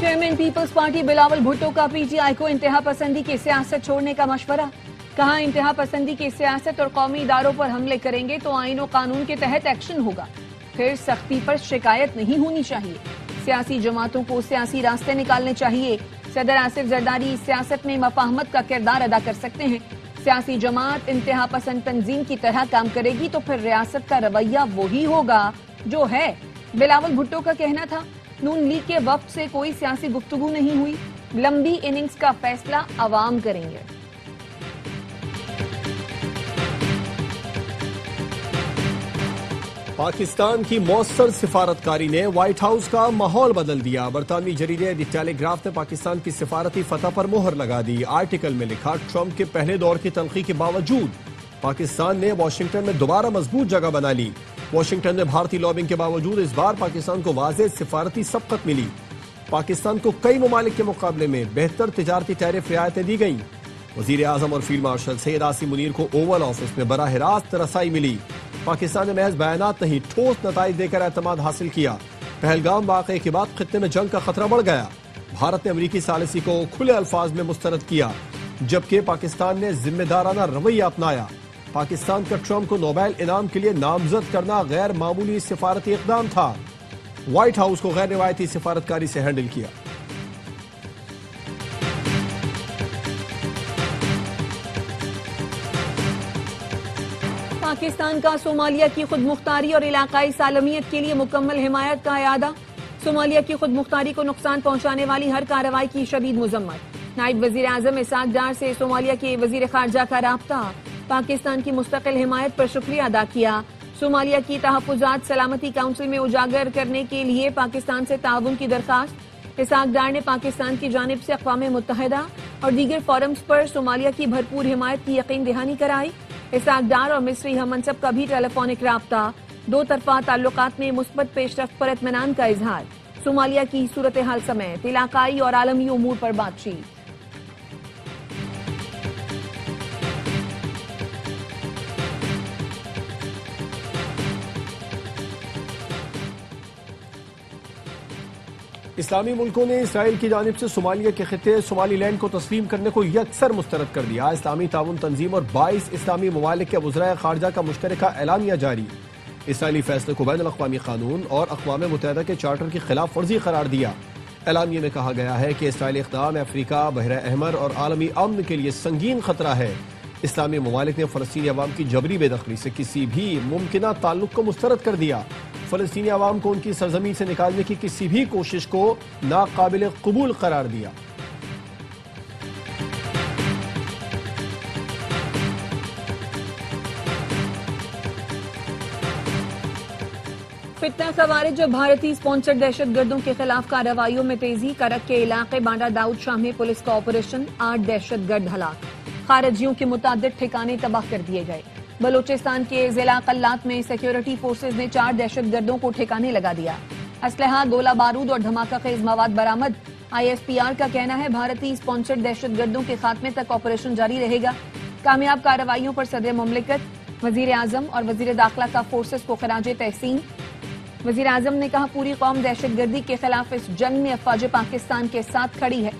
Chairman Peoples Party Bilawal Bhutto کا P T I کو انتہا پسندی کی سیاست چھوڑنے کا مشورہ. کہا انتہا پسندی کی سیاست اور قومی اداروں پر حملے کریں گے تو آئین و قانون کے تحت ایکشن ہوگا. پھر سختی پر شکایت نہیں ہونی چاہیے. سیاسی جماعتوں کو سیاسی راستے نکالنے چاہیے. صدر آصف زرداری سیاست میں مفاہمت کا کردار ادا کر سکتے ہیں. سیاسی جماعت انتہا پسند تنظیم کی طرح کام کرے گی تو پھر ریاست کا رویہ وہی ہوگا جو ہے. بلاول بھٹو کا کہنا تھا نون لیگ کے وفد سے کوئی سیاسی گفتگو نہیں ہوئی. لمبی اننگز کا فیصلہ عوام کریں گے. پاکستان کی مؤثر سفارتکاری نے وائٹ ہاؤس کا ماحول بدل دیا. برطانوی جریدے دی ٹیلی گراف نے پاکستان کی سفارتی فتح پر مہر لگا دی. آرٹیکل میں لکھا ٹرمپ کے پہلے دور کی تلخی کے باوجود پاکستان نے واشنگٹن میں دوبارہ مضبوط جگہ بنا لی. واشنگٹن میں بھارتی لابنگ کے باوجود اس بار پاکستان کو واضح سفارتی سبقت ملی. پاکستان کو کئی ممالک کے مقابلے میں بہتر تجارتی ٹیرف رعایتیں دی گئیں. وزیر اعظم اور فیلڈ مارشل سید عاصم منیر کو اوول آفس میں براہ راست رسائی ملی. پاکستان نے محض بیانات نہیں ٹھوس نتائج دے کر اعتماد حاصل کیا. پہلگام واقعے کے بعد خطے میں جنگ کا خطرہ بڑھ گیا. بھارت نے امریکی ثالثی کو کھلے الفاظ میں مسترد کیا جبکہ پاکستان نے ذمہ دارانہ رویہ اپنایا. پاکستان کا ٹرمپ کو نوبیل انعام کے لیے نامزد کرنا غیر معمولی سفارتی اقدام تھا. وائٹ ہاؤس کو غیر روایتی سفارتکاری سے ہینڈل کیا. پاکستان کا صومالیہ کی خود مختاری اور علاقائی سالمیت کے لیے مکمل حمایت کا اعادہ. صومالیہ کی خود مختاری کو نقصان پہنچانے والی ہر کارروائی کی شدید مذمت. نائب وزیر اعظم اسحاق ڈار سے صومالیہ کے وزیر خارجہ کا رابطہ. پاکستان کی مستقل حمایت پر شکریہ ادا کیا. صومالیہ کی تحفظات سلامتی کونسل میں اجاگر کرنے کے لیے پاکستان سے تعاون کی درخواست. اسحاق ڈار نے پاکستان کی جانب سے اقوام متحدہ اور دیگر فورمز پر صومالیہ کی بھرپور حمایت کی یقین دہانی کرائی. اسحاق ڈار اور مصری ہم منصب کا بھی ٹیلی فونک رابطہ. دو طرفہ تعلقات میں مثبت پیش رفت پر اطمینان کا اظہار. صومالیہ کی صورتحال سمیت علاقائی اور عالمی امور پر بات چیت. اسلامی ملکوں نے اسرائیل کی جانب سے صومالیہ کے خطے صومالی لینڈ کو تسلیم کرنے کو یکسر مسترد کر دیا. اسلامی تعاون تنظیم اور 22 اسلامی ممالک کے وزرائے خارجہ کا مشترکہ اعلامیہ جاری. اسرائیلی فیصلے کو بین الاقوامی قانون اور اقوام متحدہ کے چارٹر کی خلاف ورزی قرار دیا. اعلامیے میں کہا گیا ہے کہ اسرائیلی اقدام افریقہ، بحر احمر اور عالمی امن کے لیے سنگین خطرہ ہے. اسلامی ممالک نے فلسطینی عوام کی جبری بے دخلی سے کسی بھی ممکنہ تعلق کو مسترد کر دیا. فلسطینی عوام کو ان کی سرزمین سے نکالنے کی کسی بھی کوشش کو ناقابل قبول قرار دیا. فتنہ خوارج اور بھارتی اسپانسرڈ دہشت گردوں کے خلاف کارروائیوں میں تیزی. کرک کے علاقے بانڈا داؤد شاہ میں پولیس کا آپریشن. 8 دہشت گرد ہلاک. خارجیوں کے متعدد ٹھکانے تباہ کر دیے گئے. بلوچستان کے ضلع قلات میں سیکیورٹی فورسز نے 4 دہشت گردوں کو ٹھکانے لگا دیا. اسلحہ، گولہ بارود اور دھماکہ خیز مواد برآمد. ISPR کا کہنا ہے بھارتی اسپانسرڈ دہشت گردوں کے خاتمے تک آپریشن جاری رہے گا. کامیاب کارروائیوں پر صدر مملکت، وزیر اعظم اور وزیر داخلہ کا فورسز کو خراج تحسین. وزیر اعظم نے کہا پوری قوم دہشت گردی کے خلاف اس جنگ میں افواج پاکستان کے ساتھ کھڑی ہے.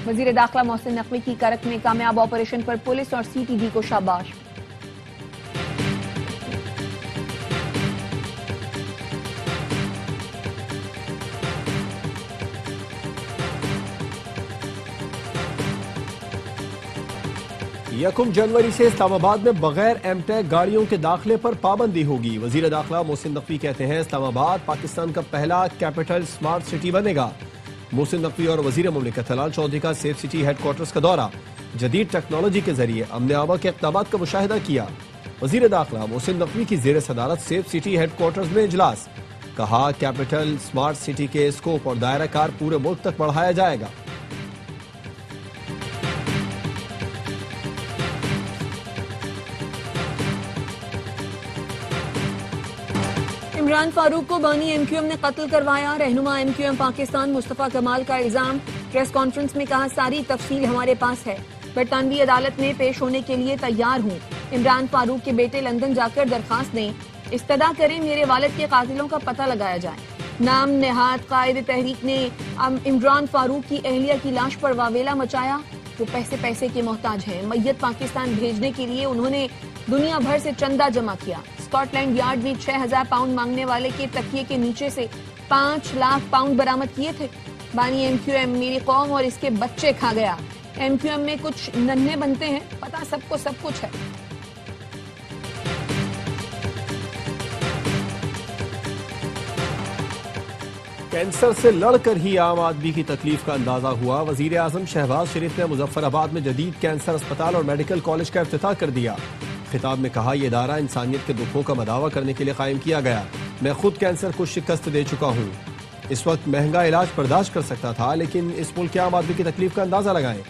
وزیر داخلہ محسن نقوی کی کرک میں کامیاب آپریشن پر پولیس اور CTD کو شاباش. یکم جنوری سے اسلام آباد میں بغیر ایم ٹیک گاڑیوں کے داخلے پر پابندی ہوگی. وزیر داخلہ محسن نقوی کہتے ہیں اسلام آباد پاکستان کا پہلا کیپٹل سمارٹ سٹی بنے گا. محسن نقوی اور وزیر مملکت ہلال چودھری کا سیف سٹی ہیڈ کوارٹرز کا دورہ. جدید ٹیکنالوجی کے ذریعے امن عامہ کے اقدامات کا مشاہدہ کیا. وزیر داخلہ محسن نقوی کی زیر صدارت سیف سٹی ہیڈ کوارٹرز میں اجلاس. کہا کیپٹل سمارٹ سٹی کے اسکوپ اور دائرہ کار پورے ملک تک بڑھایا جائے گا. عمران فاروق کو بانی MQM نے قتل کروایا. رہنما MQM پاکستان مصطفیٰ کمال کا الزام. پریس کانفرنس میں کہا ساری تفصیل ہمارے پاس ہے. برطانوی عدالت میں پیش ہونے کے لیے تیار ہوں. عمران فاروق کے بیٹے لندن جا کر درخواست دیں. استدعا کریں میرے والد کے قاتلوں کا پتہ لگایا جائے. نام نہاد قائد تحریک نے عمران فاروق کی اہلیہ کی لاش پر واویلا مچایا. وہ پیسے کے محتاج ہیں. میت پاکستان بھیجنے کے لیے انہوں نے دنیا بھر سے چندہ جمع کیا. اسکاٹ لینڈ یارڈ نے 6,000 پاؤنڈ مانگنے والے کے تکیے کے نیچے سے 5 لاکھ پاؤنڈ برآمد کیے تھے. بانی ایم کیو ایم میری قوم اور اس کے بچے کھا گیا. ایم کیو ایم میں کچھ ننھے بنتے ہیں، پتہ سب کو سب کچھ ہے. کینسر سے لڑ کر ہی عام آدمی کی تکلیف کا اندازہ ہوا. وزیر اعظم شہباز شریف نے مظفر آباد میں جدید کینسر اسپتال اور میڈیکل کالج کا افتتاح کر دیا. خطاب میں کہا یہ ادارہ انسانیت کے دکھوں کا مداوع کرنے کے لیے قائم کیا گیا. میں خود کینسر کو شکست دے چکا ہوں. اس وقت مہنگا علاج برداشت کر سکتا تھا، لیکن اس ملک کے عام آدمی کی تکلیف کا اندازہ لگائیں.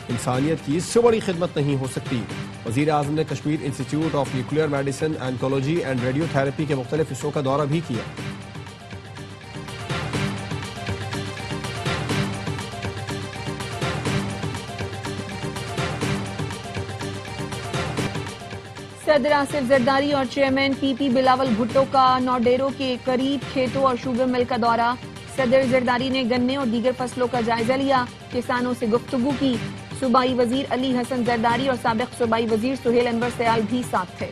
انسانیت کی اس سے بڑی خدمت نہیں ہو سکتی. وزیر اعظم نے Kashmir institute of nuclear medicine, oncology and radio therapy کے مختلف حصوں کا دورہ بھی کیا. صدر آصف زرداری اور چیئرمین پی پی بلاول بھٹو کا نوڈیرو کے قریب کھیتوں اور شوگر مل کا دورہ. صدر زرداری نے گنے اور دیگر فصلوں کا جائزہ لیا. کسانوں سے گفتگو کی. صوبائی وزیر علی حسن زرداری اور سابق صوبائی وزیر سہیل انور سیال بھی ساتھ تھے.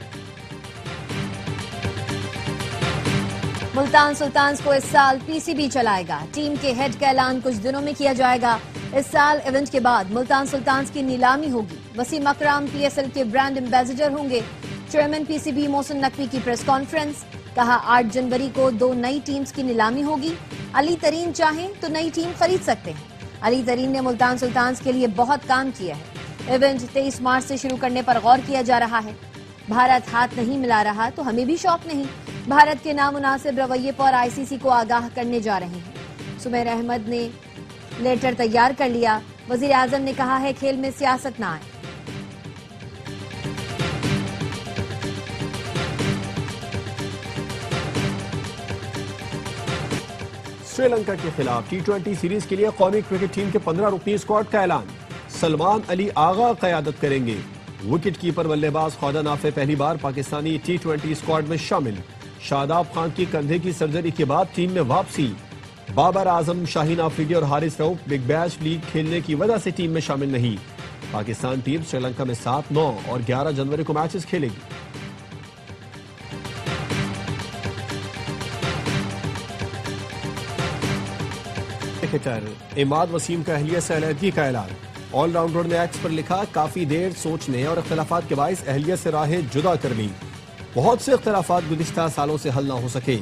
ملتان سلطانز کو اس سال پی سی بی چلائے گا. ٹیم کے ہیڈ کا اعلان کچھ دنوں میں کیا جائے گا. اس سال ایونٹ کے بعد ملتان سلطانز کی نیلامی ہوگی. وسیم اکرم پی ایس ایل کے برانڈ ایمبیسڈر ہوں گے. Chairman P C B Mohsin Naqvi کی پریس کانفرنس. کہا 8 جنوری کو 2 نئی ٹیمز کی نیلامی ہوگی. علی ترین چاہیں تو نئی ٹیم خرید سکتے ہیں. علی ترین نے ملتان سلطانز کے لیے بہت کام کیا ہے. ایونٹ 23 مارچ سے شروع کرنے پر غور کیا جا رہا ہے. بھارت ہاتھ نہیں ملا رہا تو ہمیں بھی شوق نہیں. بھارت کے نامناسب رویے پر آئی سی سی کو آگاہ کرنے جا رہے ہیں. سمیر احمد نے لیٹر تیار کر لیا. وزیر اعظم نے کہا ہے کھیل میں سیاست نہ آئے. سری لنکا کے خلاف T20 سیریز کے لیے قومی کرکٹ ٹیم کے 15 رکنی اسکواڈ کا اعلان. سلمان علی آغا قیادت کریں گے. وکٹ کیپر بلے باز خواجہ نافع پہلی بار پاکستانی T20 اسکواڈ میں شامل. شاداب خان کی کندھے کی سرجری کے بعد ٹیم میں واپسی. بابر اعظم، شاہین آفریدی اور حارث رؤف بگ بیش لیگ کھیلنے کی وجہ سے ٹیم میں شامل نہیں. پاکستان ٹیم سری لنکا میں 7، 9 اور 11 جنوری کو میچز کھیلے گی. کرکٹر عماد وسیم کا اہلیہ سے علیحدگی کا اعلان. آل راؤنڈر نے ایکس پر لکھا کافی دیر سوچنے اور اختلافات کے باعث اہلیہ سے راہیں جدا کر لی. بہت سے اختلافات گزشتہ سالوں سے حل نہ ہو سکے.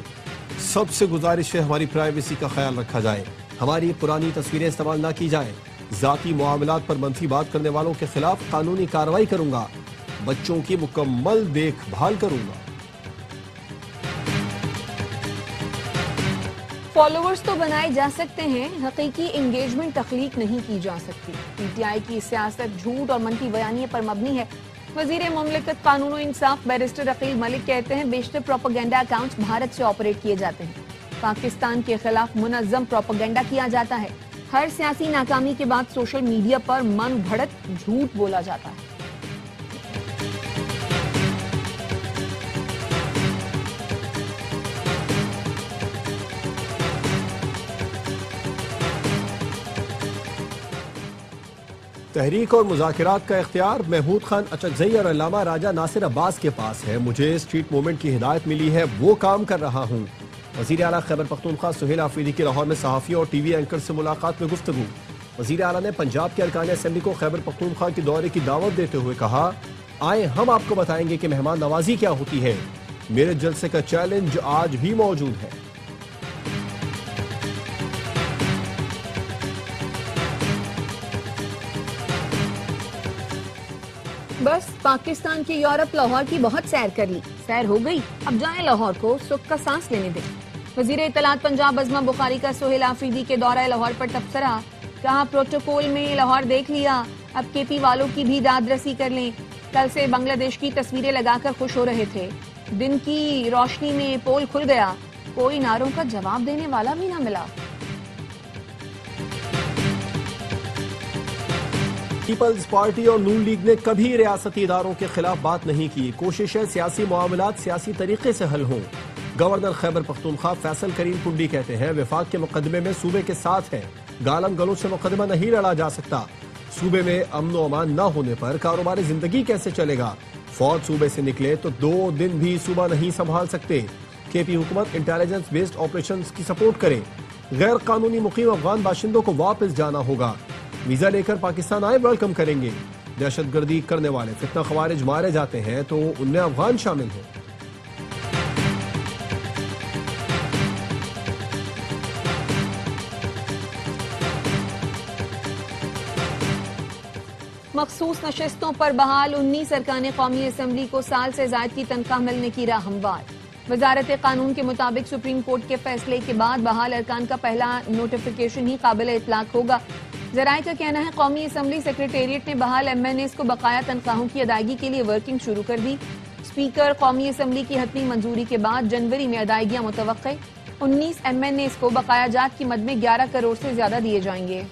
سب سے گزارش ہے ہماری پرائیویسی کا خیال رکھا جائے. ہماری پرانی تصویریں استعمال نہ کی جائیں. ذاتی معاملات پر منفی بات کرنے والوں کے خلاف قانونی کارروائی کروں گا. بچوں کی مکمل دیکھ بھال کروں گا. فالوورز تو بنائے جا سکتے ہیں، حقیقی انگیجمنٹ تخلیق نہیں کی جا سکتی. پی ٹی آئی کی سیاست جھوٹ اور منفی بیانیے پر مبنی ہے. وزیر مملکت قانون و انصاف بیرسٹر عقیل ملک کہتے ہیں بیشتر پروپیگنڈا اکاؤنٹس بھارت سے آپریٹ کیے جاتے ہیں. پاکستان کے خلاف منظم پروپیگنڈا کیا جاتا ہے. ہر سیاسی ناکامی کے بعد سوشل میڈیا پر من گھڑت جھوٹ بولا جاتا ہے. تحریک اور مذاکرات کا اختیار محمود خان اچکزئی اور علامہ راجہ ناصر عباس کے پاس ہے. مجھے اسٹریٹ موومنٹ کی ہدایت ملی ہے، وہ کام کر رہا ہوں. وزیر اعلیٰ خیبر پختونخوا سہیل آفریدی کی لاہور میں صحافیوں اور ٹی وی اینکر سے ملاقات میں گفتگو. وزیر اعلیٰ نے پنجاب کے ارکان اسمبلی کو خیبر پختونخوا کے دورے کی دعوت دیتے ہوئے کہا آئیں ہم آپ کو بتائیں گے کہ مہمان نوازی کیا ہوتی ہے. میرے جلسے کا چیلنج آج بھی موجود ہے. بس پاکستان کی یورپ لاہور کی بہت سیر کر لی، سیر ہو گئی، اب جائیں لاہور کو سکھ کا سانس لینے دیں. وزیر اطلاعات پنجاب عظمہ بخاری کا سہیل آفریدی کے دورہ لاہور پر تبصرہ. کہا پروٹوکول میں لاہور دیکھ لیا، اب کے پی والوں کی بھی داد رسی کر لیں. کل سے بنگلہ دیش کی تصویریں لگا کر خوش ہو رہے تھے. دن کی روشنی میں پول کھل گیا، کوئی نعروں کا جواب دینے والا بھی نہ ملا. پیپلز پارٹی اور نون لیگ نے کبھی ریاستی اداروں کے خلاف بات نہیں کی. کوشش ہے سیاسی معاملات سیاسی طریقے سے حل ہوں. گورنر خیبر پختونخوا فیصل کریم کنڈی کہتے ہیں وفاق کے مقدمے میں صوبے کے ساتھ ہے، گالم گلوچ سے مقدمہ نہیں لڑا جا سکتا۔ صوبے میں امن و امان نہ ہونے پر کاروبار زندگی کیسے چلے گا؟ فوج صوبے سے نکلے تو 2 دن بھی صوبہ نہیں سنبھال سکتے۔ کے پی حکومت انٹیلیجنس بیسڈ آپریشنز کی سپورٹ کرے۔ غیر قانونی مقیم افغان باشندوں کو واپس جانا ہوگا، ویزا لے کر پاکستان آئے ویلکم کریں گے۔ دہشت گردی کرنے والے فتنہ خوارج مارے جاتے ہیں تو ان میں افغان شامل ہیں۔ مخصوص نشستوں پر بحال 19 ارکان قومی اسمبلی کو سال سے زائد کی تنخواہ ملنے کی راہ ہموار۔ وزارت قانون کے مطابق سپریم کورٹ کے فیصلے کے بعد بحال ارکان کا پہلا نوٹیفیکیشن ہی قابل اطلاق ہوگا۔ ذرائع کا کہنا ہے قومی اسمبلی سیکریٹریٹ نے بحال ایم این ایز کو بقایا تنخواہوں کی ادائیگی کے لیے ورکنگ شروع کر دی۔ اسپیکر قومی اسمبلی کی حتمی منظوری کے بعد جنوری میں ادائیگیاں متوقع۔ 19 ایم این ایز کو بقایا جات کی مد میں 11 کروڑ سے زیادہ دیے جائیں گے۔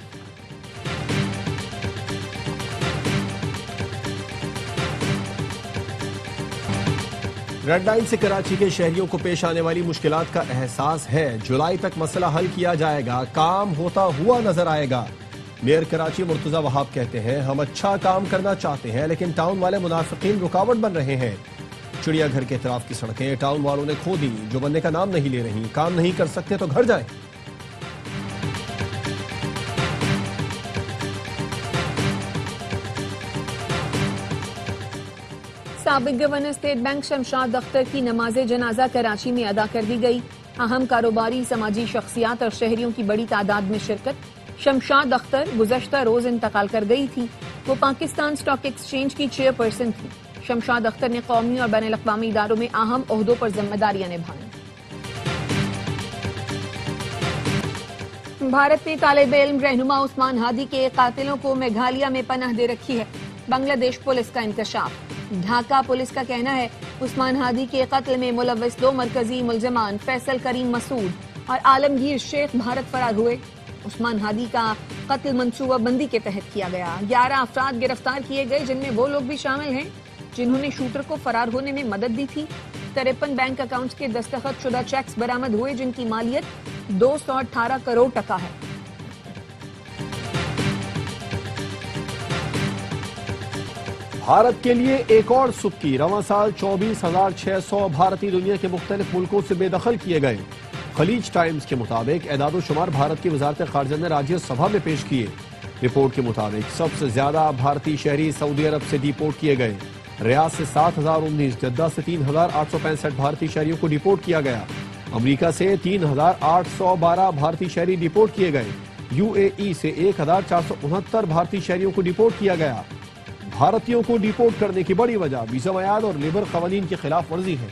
ریڈ لائن سے کراچی کے شہریوں کو پیش آنے والی مشکلات کا احساس ہے، جولائی تک مسئلہ حل کیا جائے گا، کام ہوتا ہوا نظر آئے گا۔ میئر کراچی مرتضی وہاب کہتے ہیں ہم اچھا کام کرنا چاہتے ہیں لیکن ٹاؤن والے منافقین رکاوٹ بن رہے ہیں۔ چڑیا گھر کے اطراف کی سڑکیں ٹاؤن والوں نے کھو دی، جو بننے کا نام نہیں لے رہی، کام نہیں کر سکتے تو گھر جائیں۔ سابق governor state bank Shamshad Akhtar کی نماز جنازہ کراچی میں ادا کر دی گئی۔ اہم کاروباری سماجی شخصیات اور شہریوں کی بڑی تعداد میں شرکت۔ شمشاد اختر گزشتہ روز انتقال کر گئی تھی، وہ پاکستان اسٹاک ایکسچینج کی چیئرپرسن تھی۔ شمشاد اختر نے قومی اور بین الاقوامی اداروں میں اہم عہدوں پر ذمہ داریاں نبھائیں۔ بھارت نے طالب علم رہنما عثمان ہادی کے قاتلوں کو میگھالیہ میں پناہ دے رکھی ہے، بنگلہ دیش پولیس کا انکشاف۔ ڈھاکہ پولیس کا کہنا ہے عثمان ہادی کے قتل میں ملوث 2 مرکزی ملزمان فیصل کریم مسعود اور عالمگیر شیخ بھارت فرار ہوئے۔ عثمان ہادی کا قتل منصوبہ بندی کے تحت کیا گیا۔ 11 افراد گرفتار کیے گئے جن میں وہ لوگ بھی شامل ہیں جنہوں نے شوٹر کو فرار ہونے میں مدد دی تھی۔ 53 بینک اکاؤنٹس کے دستخط شدہ چیکس برآمد ہوئے جن کی مالیت 218 کروڑ ٹکا ہے۔ بھارت کے لیے ایک اور سبکی، رواں سال 24,600 بھارتی دنیا کے مختلف ملکوں سے بے دخل کیے گئے۔ خلیج ٹائمز کے مطابق اعداد و شمار بھارت کی وزارت خارجہ نے راجیہ سبھا میں پیش کیے۔ رپورٹ کے مطابق سب سے زیادہ بھارتی شہری سعودی عرب سے ڈیپورٹ کیے گئے۔ ریاض سے 7,019، جدہ سے 3,865 بھارتی شہریوں کو ڈیپورٹ کیا گیا۔ امریکہ سے 3,812 بھارتی شہری ڈیپورٹ کیے گئے۔ یو اے ای سے 1,469 بھارتی شہریوں کو ڈیپورٹ کیا گیا۔ بھارتیوں کو ڈیپورٹ کرنے کی بڑی وجہ ویزا میعاد اور لیبر قوانین کی خلاف ورزی ہے۔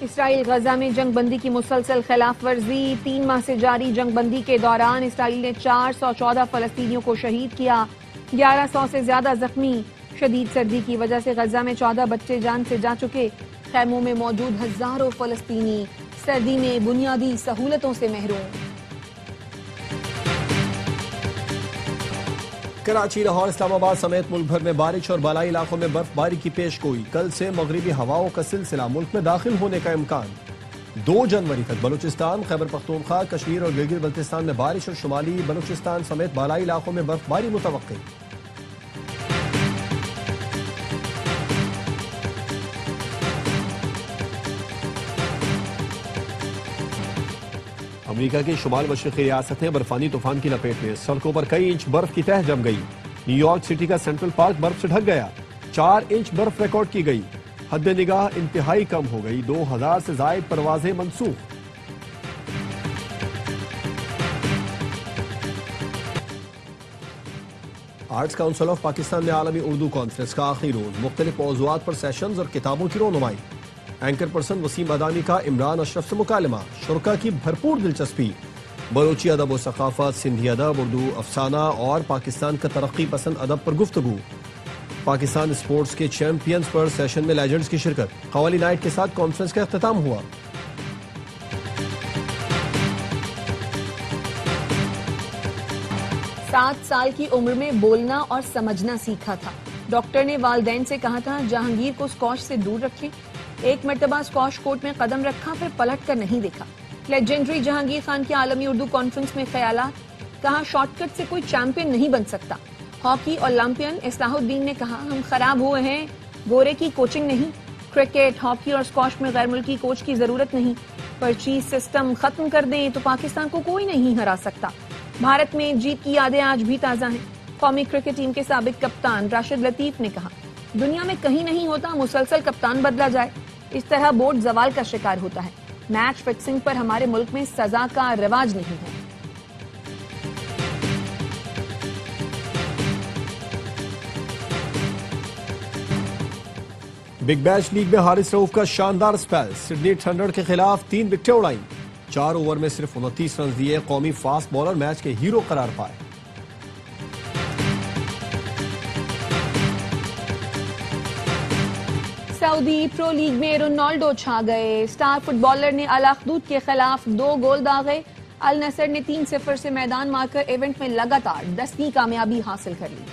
اسرائیل غزہ میں جنگ بندی کی مسلسل خلاف ورزی۔ 3 ماہ سے جاری جنگ بندی کے دوران اسرائیل نے 414 فلسطینیوں کو شہید کیا، 1100 سے زیادہ زخمی۔ شدید سردی کی وجہ سے غزہ میں 14 بچے جان سے جا چکے۔ خیموں میں موجود ہزاروں فلسطینی سردی میں بنیادی سہولتوں سے محروم۔ کراچی، لاہور، اسلام آباد سمیت ملک بھر میں بارش اور بالائی علاقوں میں برف باری کی پیش گوئی۔ کل سے مغربی ہواؤں کا سلسلہ ملک میں داخل ہونے کا امکان۔ 2 جنوری تک بلوچستان، خیبر پختونخوا، کشمیر اور گلگت بلتستان میں بارش اور شمالی بلوچستان سمیت بالائی علاقوں میں برف باری متوقع۔ امریکہ کی شمال مشرقی ریاستیں برفانی طوفان کی لپیٹ میں، سڑکوں پر کئی انچ برف کی تہہ جم گئی۔ نیو یارک سٹی کا سینٹرل پارک برف سے ڈھک گیا، 4 انچ برف ریکارڈ کی گئی۔ حد نگاہ انتہائی کم ہو گئی، 2000 سے زائد پروازیں منسوخ۔ آرٹس کونسل آف پاکستان میں عالمی اردو کانفرنس کا آخری روز، مختلف موضوعات پر سیشنز اور کتابوں کی رونمائی۔ اینکر پرسن وسیم ادانی کا عمران اشرف سے مکالمہ، شرکا کی بھرپور دلچسپی۔ بلوچی ادب و ثقافت، سندھی ادب، اردو افسانہ اور پاکستان کا ترقی پسند ادب پر گفتگو۔ پاکستان اسپورٹس کے چیمپئنز پر سیشن میں لیجنڈز کی شرکت۔ قوالی نائٹ کے ساتھ کانفرنس کا اختتام ہوا۔ 7 سال کی عمر میں بولنا اور سمجھنا سیکھا تھا. ڈاکٹر نے والدین سے کہا تھا جہانگیر کو اسکواش سے دور رکھیں. ایک مرتبہ اسکواش کورٹ میں قدم رکھا پھر پلٹ کر نہیں دیکھا. لیجنڈری جہانگیر خان کی عالمی اردو کانفرنس میں خیالات. کہا شارٹ کٹ سے کوئی چیمپئن نہیں بن سکتا. ہاکی اولمپئن اصلاح الدین نے کہا ہم خراب ہوئے ہیں, گورے کی کوچنگ نہیں. کرکٹ, ہاکی اور اسکواش میں غیر ملکی کوچ کی ضرورت نہیں. پرچیز سسٹم ختم کر دیں تو پاکستان کو کوئی نہیں ہرا سکتا. بھارت میں جیت کی یادیں آج بھی تازہ ہیں. قومی کرکٹ ٹیم کے سابق کپتان راشد لطیف نے کہا دنیا میں کہیں نہیں ہوتا مسلسل کپتان بدلا جائے, اس طرح بورڈ زوال کا شکار ہوتا ہے. میچ فکسنگ پر ہمارے ملک میں سزا کا رواج نہیں ہے. بگ بیش لیگ میں حارث رؤف کا شاندار سپیل. سڈنی تھنڈر کے خلاف 3 وکٹیں اڑائیں. 4 اوور میں صرف 29 رنز دیے. قومی فاسٹ بالر میچ کے ہیرو قرار پائے. سعودی پرو لیگ میں رونالڈو چھا گئے. سٹار فٹ بالر نے الاخدود کے خلاف 2 گول داغے. النصر نے 3-0 سے میدان مار کر ایونٹ میں لگاتار 10ویں کامیابی حاصل کر لی.